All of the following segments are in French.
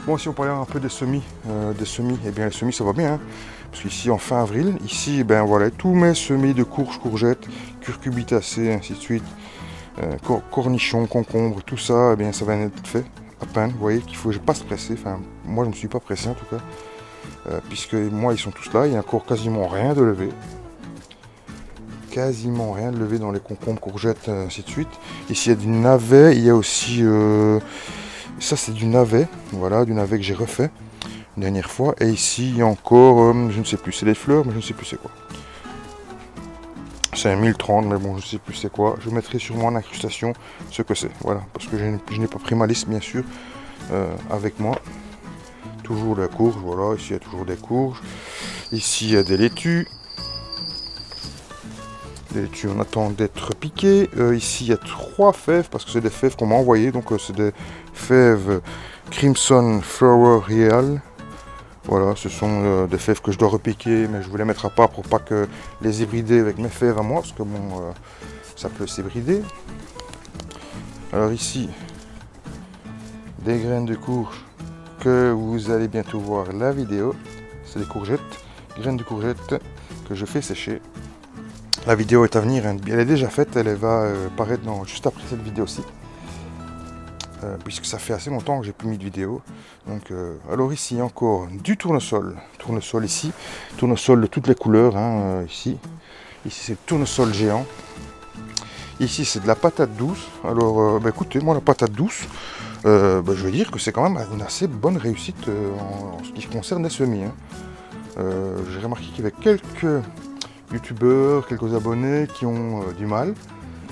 Bon, si on parlait un peu des semis, eh bien les semis ça va bien, hein, parce qu'ici en fin avril, ici, eh ben voilà, tous mes semis de courges, courgettes, curcubitacées, ainsi de suite, cornichons, concombres, tout ça, eh bien ça va être fait à peine. Vous voyez qu'il faut pas se presser, enfin moi je ne me suis pas pressé en tout cas, puisque moi ils sont tous là, il y a encore quasiment rien de levé. Quasiment rien de levé dans les concombres, courgettes, ainsi de suite. Ici il y a du navet, il y a aussi... ça c'est du navet, voilà, du navet que j'ai refait une dernière fois. Et ici il y a encore, je ne sais plus, c'est des fleurs, mais je ne sais plus c'est quoi. C'est un 1030, mais bon, je ne sais plus c'est quoi. Je mettrai sûrement en incrustation ce que c'est, voilà, parce que je n'ai pas pris ma liste bien sûr avec moi. Toujours la courge, voilà, ici il y a toujours des courges. Ici il y a des laitues. Des laitues on attend d'être piquées. Ici il y a 3 fèves, parce que c'est des fèves qu'on m'a envoyées, donc c'est des fèves Crimson Flower Real. Voilà, ce sont des fèves que je dois repiquer, mais je vous les mettre à part pour pas que les hybrider avec mes fèves à moi, parce que bon, ça peut s'hybrider. Alors ici, des graines de courge que vous allez bientôt voir la vidéo. C'est des courgettes, graines de courgettes que je fais sécher. La vidéo est à venir, hein. Elle est déjà faite, elle va paraître juste après cette vidéo-ci. Puisque ça fait assez longtemps que j'ai plus mis de vidéo. Donc, alors ici encore du tournesol. Tournesol ici. Tournesol de toutes les couleurs. Hein, ici c'est le tournesol géant. Ici c'est de la patate douce. Alors écoutez, moi la patate douce, je veux dire que c'est quand même une assez bonne réussite en ce qui concerne les semis. Hein. J'ai remarqué qu'il y avait quelques youtubeurs, quelques abonnés qui ont du mal.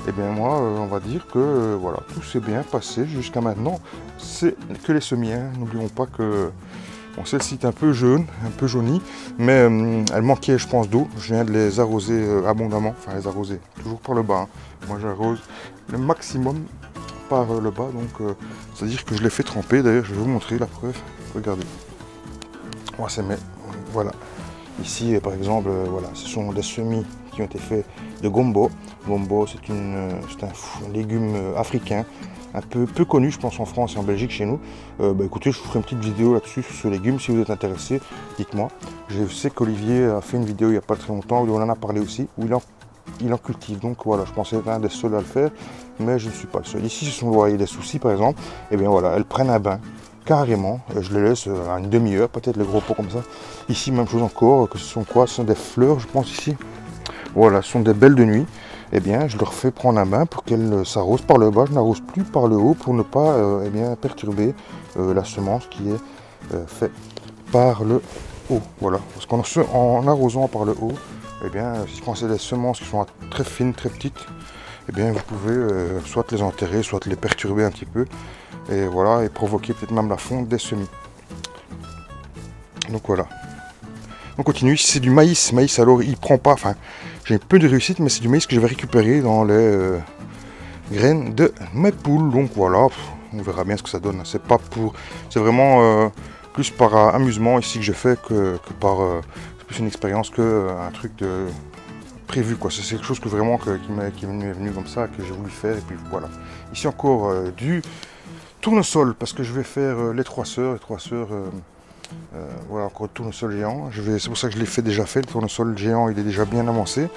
Et bien moi, on va dire que voilà, tout s'est bien passé jusqu'à maintenant. C'est que les semis, hein. N'oublions pas que bon, celle-ci est un peu jaune, un peu jaunie, mais elle manquait, je pense, d'eau. Je viens de les arroser abondamment, enfin les arroser toujours par le bas. Hein. Moi, j'arrose le maximum par le bas, donc c'est-à-dire que je les fais tremper. D'ailleurs, je vais vous montrer la preuve. Regardez. Moi, c'est mes voilà. Ici, par exemple, voilà, ce sont des semis qui ont été faits de gombo. Gombo, c'est un légume africain, un peu connu, je pense, en France et en Belgique chez nous. Écoutez, je vous ferai une petite vidéo là-dessus, sur ce légume, si vous êtes intéressé, dites-moi. Je sais qu'Olivier a fait une vidéo il n'y a pas très longtemps, où on en a parlé aussi, où il en cultive. Donc voilà, je pensais être un des seuls à le faire, mais je ne suis pas le seul. Ici, ce sont voyez, des soucis, par exemple, et bien voilà, elles prennent un bain. Carrément, je les laisse à une demi-heure, peut-être les gros pots comme ça. Ici, même chose encore, que ce sont quoi? Ce sont des fleurs, je pense, ici. Voilà, ce sont des belles de nuit. Eh bien, je leur fais prendre la main pour qu'elles s'arrosent par le bas. Je n'arrose plus par le haut pour ne pas eh bien, perturber la semence qui est faite par le haut. Voilà, parce qu'en arrosant par le haut, eh bien, quand c'est des semences qui sont très fines, très petites, eh bien, vous pouvez soit les enterrer, soit les perturber un petit peu. Et voilà, et provoquer peut-être même la fonte des semis. Donc voilà. On continue, ici c'est du maïs. Maïs, alors il prend pas, enfin j'ai un peu de réussite, mais c'est du maïs que je vais récupérer dans les graines de mes poules. Donc voilà, on verra bien ce que ça donne. C'est pas pour, c'est vraiment plus par amusement ici que je fais que par, c'est plus une expérience que un truc de prévu quoi. C'est quelque chose que vraiment qui m'est venu comme ça, que j'ai voulu faire et puis voilà. Ici encore du tournesol, parce que je vais faire les 3 sœurs, voilà, encore tournesol géant. C'est pour ça que je l'ai déjà fait, le tournesol géant il est déjà bien avancé.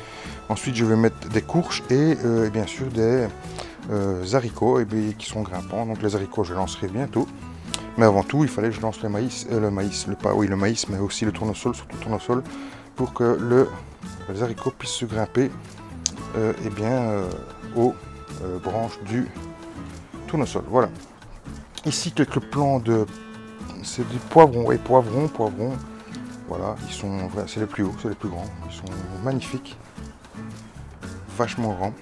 Ensuite je vais mettre des courges et bien sûr des haricots qui sont grimpants. Donc les haricots je lancerai bientôt. Mais avant tout il fallait que je lance le maïs, le maïs, mais aussi le tournesol, surtout le tournesol, pour que les haricots puissent se grimper aux branches du tournesol. Voilà. Ici quelques plants c'est du poivron, et poivron. Voilà, c'est les plus hauts, c'est les plus grands. Ils sont magnifiques, vachement grands.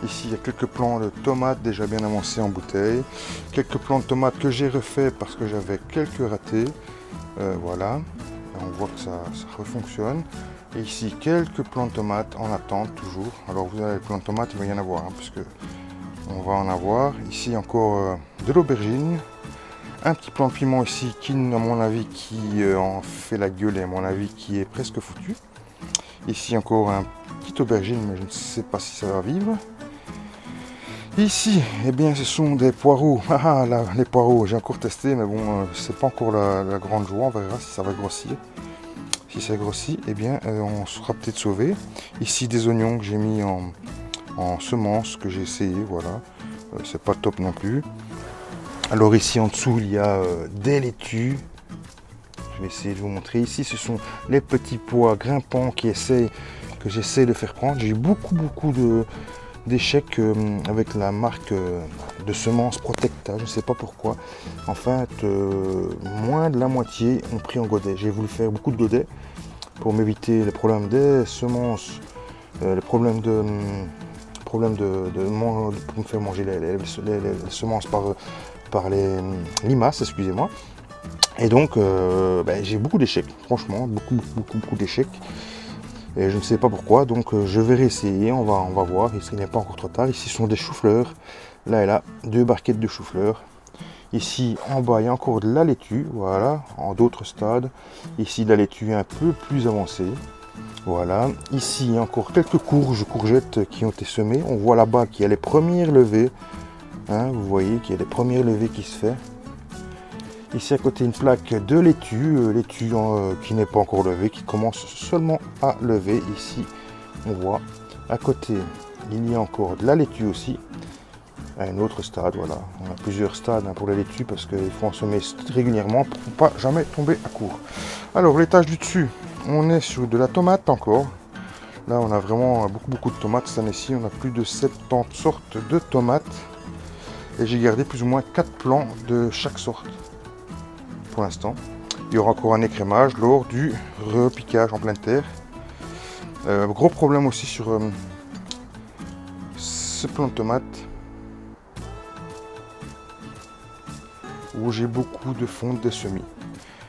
Ici il y a quelques plants de tomates déjà bien avancés en bouteille. Quelques plants de tomates que j'ai refait parce que j'avais quelques ratés. Voilà, et on voit que ça refonctionne. Et ici quelques plants de tomates en attente toujours. Alors vous avez les plants de tomates, il va y en avoir, hein, puisque on va en avoir. Ici encore de l'aubergine. Un petit plant de piment ici qui, à mon avis, en fait la gueule et à mon avis qui est presque foutu. Ici encore un petit aubergine, mais je ne sais pas si ça va vivre. Ici, eh bien, ce sont des poireaux. Ah, là, les poireaux, j'ai encore testé, mais bon, c'est pas encore la grande joie. On verra si ça va grossir. Si ça grossit, eh bien, on sera peut-être sauvé. Ici, des oignons que j'ai mis en semences, que j'ai essayé, voilà. C'est pas top non plus. Alors ici, en dessous, il y a des laitues. Je vais essayer de vous montrer. Ici, ce sont les petits pois grimpants que j'essaie de faire prendre. J'ai eu beaucoup d'échecs avec la marque de semences Protecta, je ne sais pas pourquoi. En fait, moins de la moitié ont pris en godet. J'ai voulu faire beaucoup de godets pour m'éviter les problèmes des semences, les problèmes pour me faire manger les semences par les limaces, excusez-moi. Et donc, j'ai beaucoup d'échecs, franchement, beaucoup d'échecs. Et je ne sais pas pourquoi, donc je vais réessayer, on va voir, il n'est pas encore trop tard. Ici sont des choux-fleurs, là et là, 2 barquettes de choux-fleurs. Ici en bas il y a encore de la laitue, voilà, en d'autres stades. Ici de la laitue un peu plus avancée, voilà. Ici il y a encore quelques courgettes qui ont été semées. On voit là-bas qu'il y a les premières levées, hein, vous voyez qu'il y a les premières levées qui se font. Ici à côté une plaque de laitue, qui n'est pas encore levée, qui commence seulement à lever. Ici on voit à côté il y a encore de la laitue aussi, à un autre stade, voilà. On a plusieurs stades pour la laitue parce qu'il faut en semer régulièrement pour ne pas jamais tomber à court. Alors l'étage du dessus, on est sur de la tomate encore. Là on a vraiment beaucoup de tomates cette année-ci, on a plus de 70 sortes de tomates. Et j'ai gardé plus ou moins 4 plants de chaque sorte. Pour l'instant, il y aura encore un écrémage lors du repiquage en pleine terre. Gros problème aussi sur ce plant de tomates où j'ai beaucoup de fonte des semis.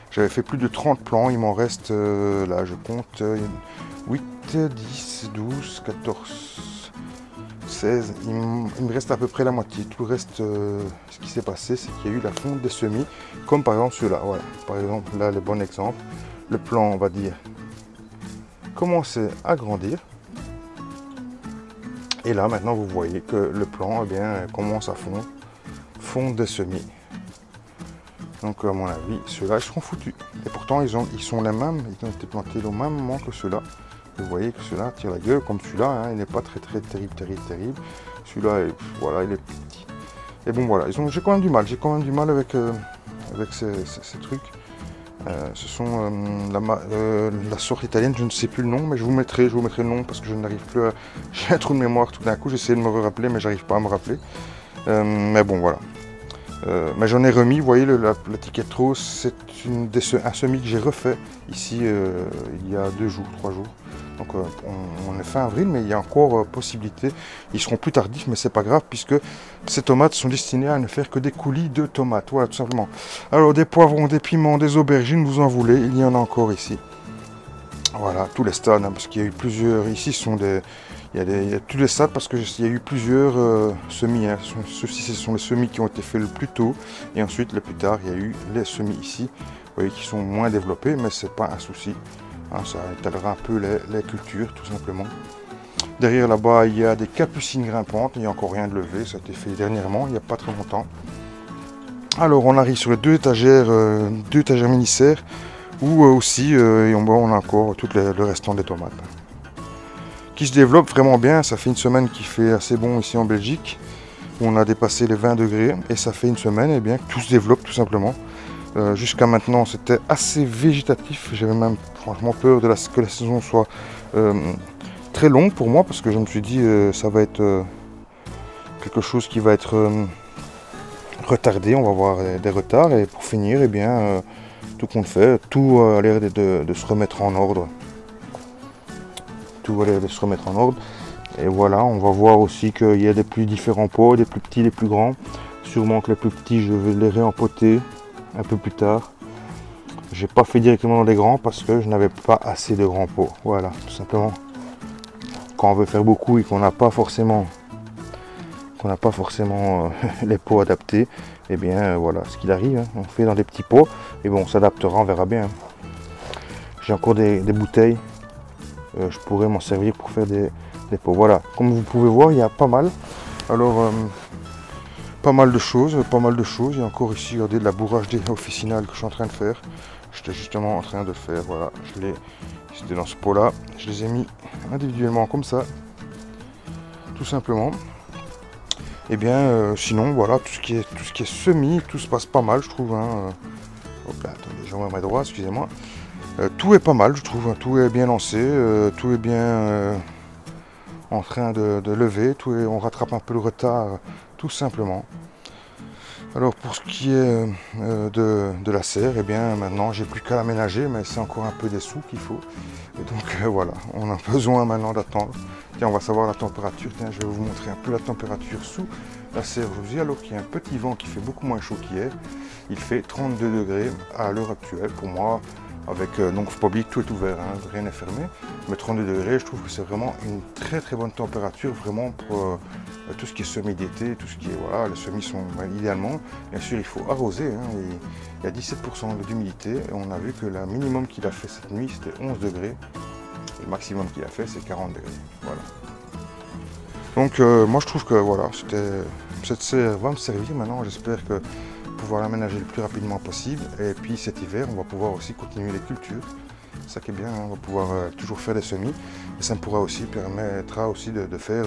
J'avais fait plus de 30 plants, il m'en reste là je compte 8, 10, 12, 14, 16, il me reste à peu près la moitié. Tout le reste, ce qui s'est passé, c'est qu'il y a eu la fonte des semis, comme par exemple ceux-là. Voilà. Par exemple, là, le bon exemple. Le plant, on va dire, commençait à grandir. Et là, maintenant, vous voyez que le plant, eh bien, commence à fondre des semis. Donc, à mon avis, ceux-là, ils seront foutus. Et pourtant, ils sont les mêmes, ils ont été plantés au même moment que ceux-là. Vous voyez que ceux-là tirent la gueule, comme celui-là, hein, il n'est pas très terrible. Celui-là, voilà, il est petit. Et bon, voilà, j'ai quand même du mal, avec ces trucs. Ce sont la sorte italienne, je ne sais plus le nom, mais je vous mettrai le nom parce que je n'arrive plus à... J'ai un trou de mémoire tout d'un coup, j'essaie de me rappeler, mais j'arrive pas à me rappeler. Mais bon, voilà. Mais j'en ai remis, vous voyez, l'étiquette rose, c'est un semis que j'ai refait ici il y a 3 jours. Donc on est fin avril, mais il y a encore possibilité. Ils seront plus tardifs, mais c'est pas grave, puisque ces tomates sont destinées à ne faire que des coulis de tomates. Voilà, tout simplement. Alors des poivrons, des piments, des aubergines, vous en voulez, il y en a encore ici. Voilà, tous les stades, hein, parce qu'il y a eu plusieurs. Ici, il y a tous les stades parce qu'il y a eu plusieurs semis. Hein. Ceux-ci, ce sont les semis qui ont été faits le plus tôt. Et ensuite, le plus tard, il y a eu les semis ici. Vous voyez, qui sont moins développés, mais c'est pas un souci. Hein, ça étalera un peu les cultures, tout simplement. Derrière, là-bas, il y a des capucines grimpantes. Il n'y a encore rien de levé. Ça a été fait dernièrement, il n'y a pas très longtemps. Alors, on arrive sur les deux étagères mini-serres. Où aussi, et en bas, on a encore tout le restant des tomates. Qui se développe vraiment bien. Ça fait une semaine qu'il fait assez bon ici en Belgique. Où on a dépassé les 20 degrés. Et ça fait une semaine, eh bien, que tout se développe tout simplement. Jusqu'à maintenant, c'était assez végétatif. J'avais même franchement peur que la saison soit très longue pour moi. Parce que je me suis dit, ça va être quelque chose qui va être retardé. On va avoir des retards. Et pour finir, eh bien... tout compte fait, tout a l'air de se remettre en ordre. Tout a l'air de se remettre en ordre. Et voilà, on va voir aussi qu'il y a des plus différents pots, des plus petits, des plus grands. Sûrement que les plus petits, je vais les réempoter un peu plus tard. J'ai pas fait directement dans les grands parce que je n'avais pas assez de grands pots. Voilà, tout simplement. Quand on veut faire beaucoup et qu'on n'a pas forcément les pots adaptés, et bien voilà ce qu'il arrive, hein. On fait dans des petits pots et bon, on s'adaptera, on verra bien. J'ai encore des bouteilles, je pourrais m'en servir pour faire des pots. Voilà, comme vous pouvez voir, il y a pas mal. Alors Pas mal de choses, pas mal de choses. Il y a encore ici, regardez, de la bourrage des officinales que je suis en train de faire. J'étais justement en train de le faire, voilà. C'était dans ce pot-là. Je les ai mis individuellement comme ça. Tout simplement. Et bien, sinon, voilà, tout ce qui est semis, tout se passe pas mal, je trouve. Hein. Hop là, attendez, j'envoie ma droite, excusez-moi. Tout est pas mal, je trouve. Hein. Tout est bien lancé, tout est bien en train de lever. On rattrape un peu le retard, tout simplement. Alors pour ce qui est de la serre, eh bien maintenant j'ai plus qu'à l'aménager, mais c'est encore un peu des sous qu'il faut. Et donc voilà, on a besoin maintenant d'attendre. Tiens, on va savoir la température. Tiens, je vais vous montrer un peu la température sous la serre aujourd'hui, alors qu'il y a un petit vent qui fait beaucoup moins chaud qu'hier. Il fait 32 degrés à l'heure actuelle. Pour moi, avec donc faut pas oublier que tout est ouvert, hein, rien n'est fermé. Mais 32 degrés, je trouve que c'est vraiment une très très bonne température, vraiment pour tout ce qui est semis d'été, tout ce qui est voilà, les semis sont idéalement. Bien sûr, il faut arroser. Hein, il y a 17% d'humidité. On a vu que le minimum qu'il a fait cette nuit, c'était 11 degrés. Et le maximum qu'il a fait, c'est 40 degrés. Voilà. Donc moi je trouve que voilà, cette serre va me servir maintenant. J'espère que pouvoir l'aménager le plus rapidement possible. Et puis cet hiver, on va pouvoir aussi continuer les cultures. C'est ça qui est bien, hein, on va pouvoir toujours faire des semis. Et ça me permettra aussi de faire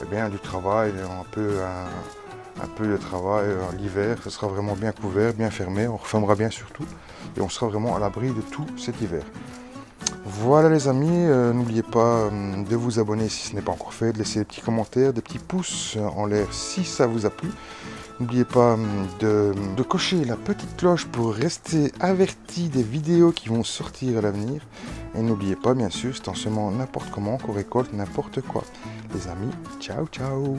eh bien, du travail, un peu de travail l'hiver. Ce sera vraiment bien couvert, bien fermé. On refermera bien surtout. Et on sera vraiment à l'abri de tout cet hiver. Voilà les amis, n'oubliez pas de vous abonner si ce n'est pas encore fait, de laisser des petits commentaires, des petits pouces en l'air si ça vous a plu. N'oubliez pas de cocher la petite cloche pour rester averti des vidéos qui vont sortir à l'avenir. Et n'oubliez pas, bien sûr, c'est en semant n'importe comment qu'on récolte n'importe quoi. Les amis, ciao ciao!